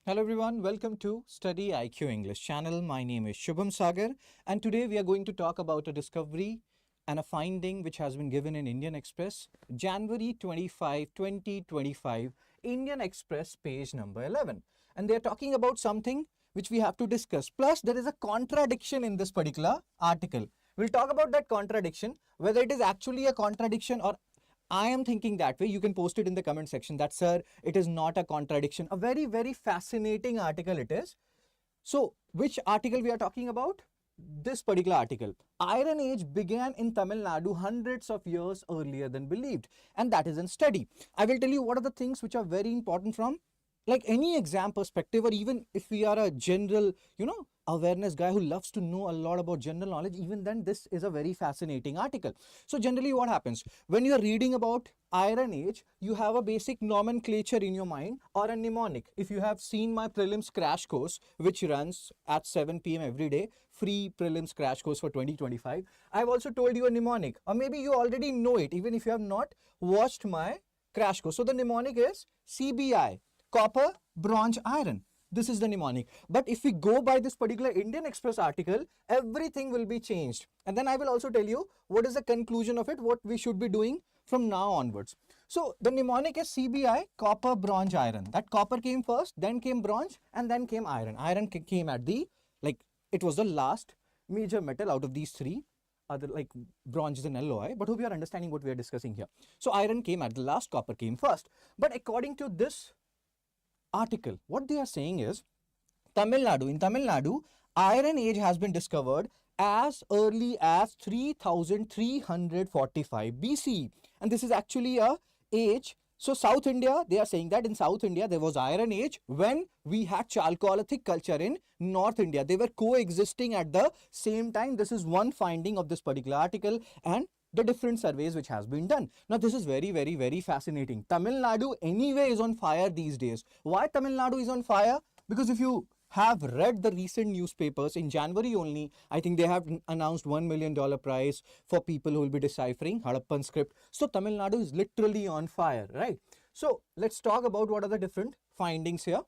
Hello everyone, welcome to StudyIQ English channel. My name is Shubham Sagar and today we are going to talk about a discovery and a finding which has been given in Indian Express, January 25, 2025, Indian Express page number 11. And they are talking about something which we have to discuss. Plus there is a contradiction in this particular article. We'll talk about that contradiction, whether it is actually a contradiction or I am thinking that way. You can post it in the comment section that, sir, it is not a contradiction. A very, very fascinating article it is. So, which article we are talking about? This particular article. Iron Age began in Tamil Nadu hundreds of years earlier than believed. And that is in study. I will tell you what are the things which are very important from like any exam perspective, or even if we are a general, awareness guy who loves to know a lot about general knowledge, even then this is a very fascinating article. So generally what happens when you are reading about Iron Age, you have a basic nomenclature in your mind or a mnemonic. If you have seen my prelims crash course, which runs at 7 p.m. every day, free prelims crash course for 2025, I've also told you a mnemonic, or maybe you already know it even if you have not watched my crash course. So the mnemonic is CBI, copper, bronze, iron. This is the mnemonic. But if we go by this particular Indian Express article, everything will be changed. And then I will also tell you what is the conclusion of it, what we should be doing from now onwards. So the mnemonic is CBI, copper, bronze, iron. That copper came first, then came bronze, and then came iron. Iron came at the, it was the last major metal out of these three. Other like bronze is an LOI, but hope you are understanding what we are discussing here. So iron came at the last, copper came first. But according to this article, what they are saying is in Tamil Nadu, Iron Age has been discovered as early as 3345 BC. And this is actually a age. So South India, they are saying that in South India, there was Iron Age when we had Chalcolithic culture in North India. They were coexisting at the same time. This is one finding of this particular article and the different surveys which has been done. Now this is very, very, very fascinating. Tamil Nadu anyway is on fire these days. Why Tamil Nadu is on fire? Because if you have read the recent newspapers, in January only, I think they have announced $1 million prize for people who will be deciphering Harappan script. So Tamil Nadu is literally on fire, right? So let's talk about what are the different findings here.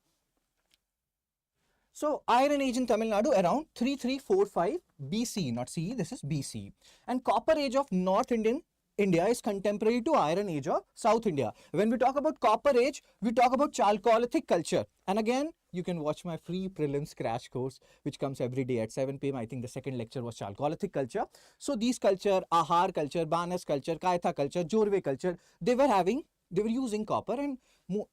So Iron Age in Tamil Nadu around 3345 BC, not CE, this is BC. And Copper Age of North India is contemporary to Iron Age of South India. When we talk about Copper Age, we talk about Chalcolithic culture. And again, you can watch my free prelims crash course, which comes every day at 7 p.m. I think the second lecture was Chalcolithic culture. So these culture, Ahar culture, Banas culture, Kaitha culture, Jorve culture, they were using copper, and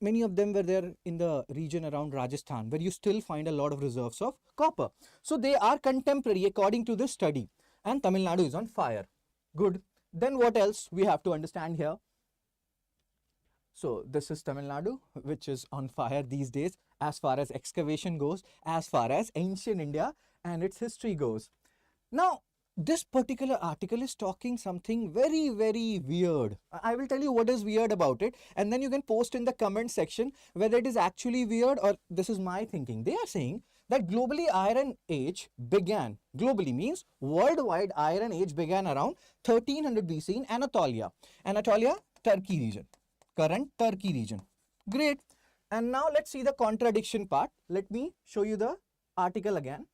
many of them were there in the region around Rajasthan, where you still find a lot of reserves of copper. So they are contemporary according to this study, and Tamil Nadu is on fire. Good. Then what else we have to understand here? So this is Tamil Nadu, which is on fire these days as far as excavation goes, as far as ancient India and its history goes. Now, this particular article is talking something very, very weird. I will tell you what is weird about it, and then you can post in the comment section whether it is actually weird or this is my thinking. They are saying that globally Iron Age began, globally means worldwide Iron Age began around 1300 BC in Anatolia. Anatolia, Turkey region, current Turkey region. Great. And now let's see the contradiction part. Let me show you the article again.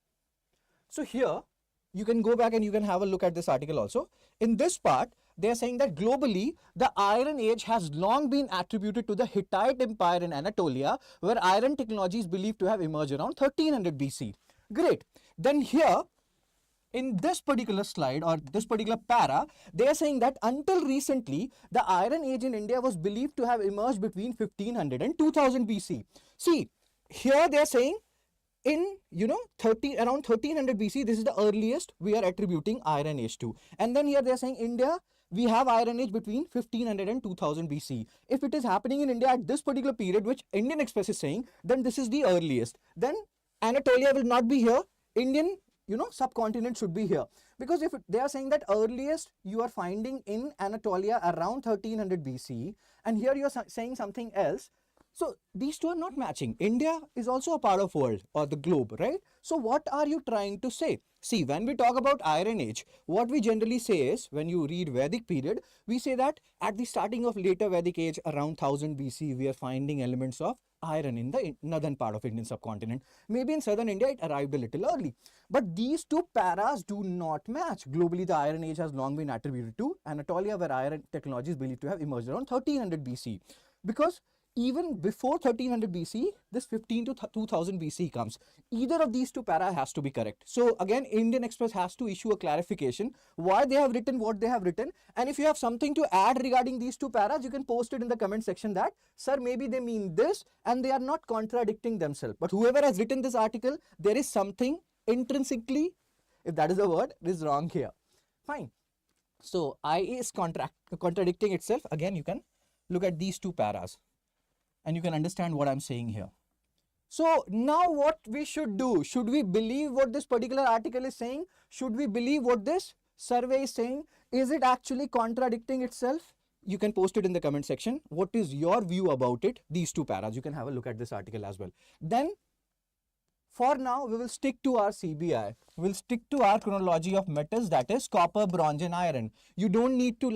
So here, you can go back and you can have a look at this article also. In this part, they are saying that globally, the Iron Age has long been attributed to the Hittite Empire in Anatolia, where iron technology is believed to have emerged around 1300 BC. Great. Then here, in this particular slide or this particular para, they are saying that until recently, the Iron Age in India was believed to have emerged between 1500 and 2000 BC. See, here they are saying in around 1300 BC, this is the earliest we are attributing Iron Age to. And then here they are saying India, we have Iron Age between 1500 and 2000 BC. If it is happening in India at this particular period, which Indian Express is saying, then this is the earliest. Then Anatolia will not be here. Indian subcontinent should be here. Because if they are saying that earliest you are finding in Anatolia around 1300 BC, and here you are saying something else, so these two are not matching. India is also a part of world or the globe, right? So what are you trying to say? See, when we talk about Iron Age, what we generally say is, when you read Vedic period, we say that at the starting of later Vedic age, around 1000 BC, we are finding elements of iron in the northern part of Indian subcontinent. Maybe in southern India it arrived a little early. But these two paras do not match. Globally, the Iron Age has long been attributed to Anatolia, where iron technology is believed to have emerged around 1300 BC. Because even before 1300 BC, this 15 to 2000 BC comes. Either of these two para has to be correct. So again, Indian Express has to issue a clarification why they have written what they have written. And if you have something to add regarding these two paras, you can post it in the comment section that, sir, maybe they mean this and they are not contradicting themselves. But whoever has written this article, there is something intrinsically, if that is a word, is wrong here. Fine. So I is contradicting itself. Again, you can look at these two paras and you can understand what I'm saying here. So now what we should do? Should we believe what this particular article is saying? Should we believe what this survey is saying? Is it actually contradicting itself? You can post it in the comment section. What is your view about it? These two paras. You can have a look at this article as well. Then for now, we will stick to our CBI. We'll stick to our chronology of metals, that is copper, bronze and iron. You don't need to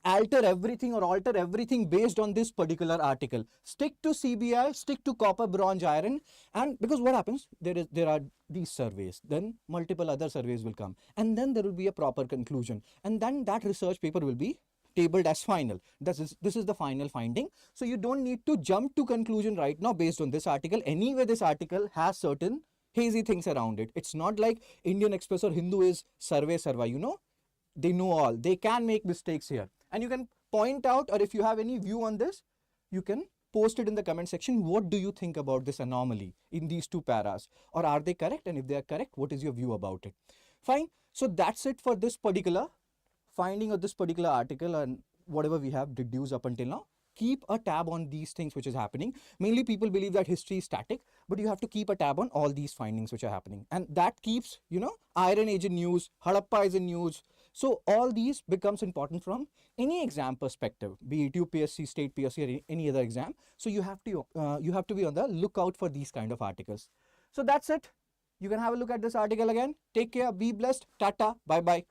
alter everything or alter everything based on this particular article. Stick to CBI, stick to copper, bronze, iron. And because what happens, there are these surveys, then multiple other surveys will come. And then there will be a proper conclusion. And then that research paper will be tabled as final. This is the final finding. So you don't need to jump to conclusion right now based on this article. Anyway, this article has certain hazy things around it. It's not like Indian Express or Hindu is survey. They know all. They can make mistakes here. And you can point out, or if you have any view on this, you can post it in the comment section. What do you think about this anomaly in these two paras? Or are they correct? And if they are correct, what is your view about it? Fine. So that's it for this particular finding of this particular article and whatever we have deduced up until now. Keep a tab on these things which is happening. Mainly people believe that history is static, but you have to keep a tab on all these findings which are happening. And that keeps, Iron Age in news, Harappa is in news. So all these becomes important from any exam perspective, be it UPSC, state PSC or any other exam. So you have to be on the lookout for these kind of articles. So that's it. You can have a look at this article again. Take care, be blessed, tata, bye-bye.